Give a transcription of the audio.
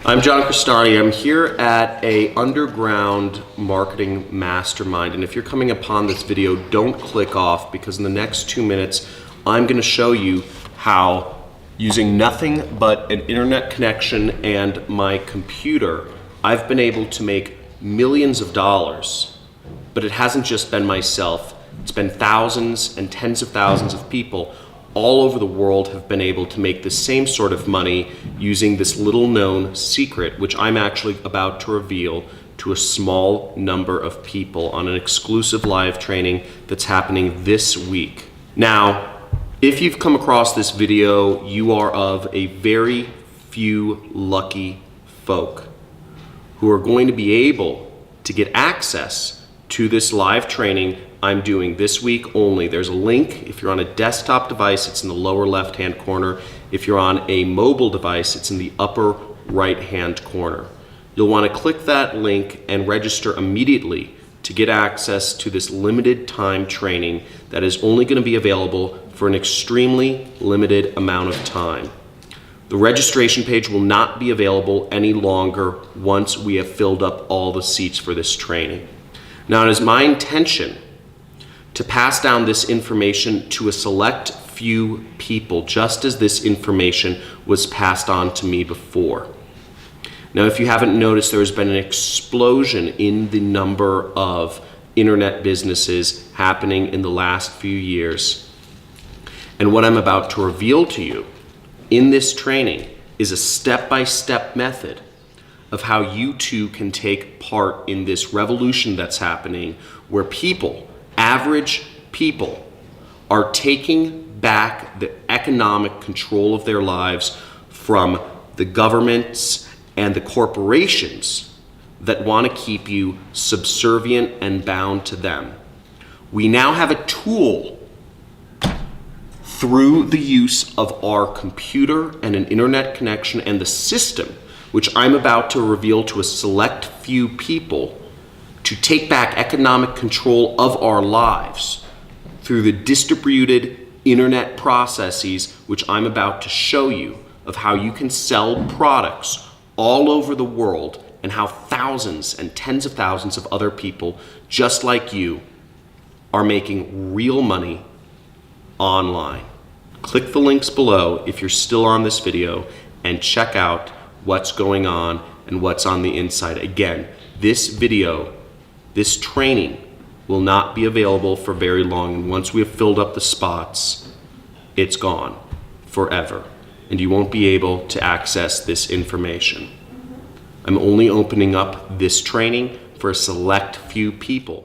I'm John Cristani. I'm here at a underground marketing mastermind, and if you're coming upon this video, don't click off, because in the next 2 minutes I'm going to show you how, using nothing but an internet connection and my computer, I've been able to make millions of dollars. But it hasn't just been myself. It's been thousands and tens of thousands of people all over the world have been able to make the same sort of money using this little known secret, which I'm actually about to reveal to a small number of people on an exclusive live training that's happening this week. Now, if you've come across this video, you are of a very few lucky folk who are going to be able to get access to this live training I'm doing this week only. There's a link. If you're on a desktop device, it's in the lower left-hand corner. If you're on a mobile device, it's in the upper right-hand corner. You'll want to click that link and register immediately to get access to this limited time training that is only going to be available for an extremely limited amount of time. The registration page will not be available any longer once we have filled up all the seats for this training. Now, it is my intention to pass down this information to a select few people, just as this information was passed on to me before. Now, if you haven't noticed, there's been an explosion in the number of internet businesses happening in the last few years. And what I'm about to reveal to you in this training is a step-by-step method of how you too can take part in this revolution that's happening, where people, average people, are taking back the economic control of their lives from the governments and the corporations that want to keep you subservient and bound to them. We now have a tool through the use of our computer and an internet connection and the system, which I'm about to reveal to a select few people, to take back economic control of our lives through the distributed internet processes, which I'm about to show you, of how you can sell products all over the world, and how thousands and tens of thousands of other people just like you are making real money online. Click the links below if you're still on this video and check out what's going on and what's on the inside. Again, this training will not be available for very long, and once we have filled up the spots, it's gone forever, and you won't be able to access this information. I'm only opening up this training for a select few people.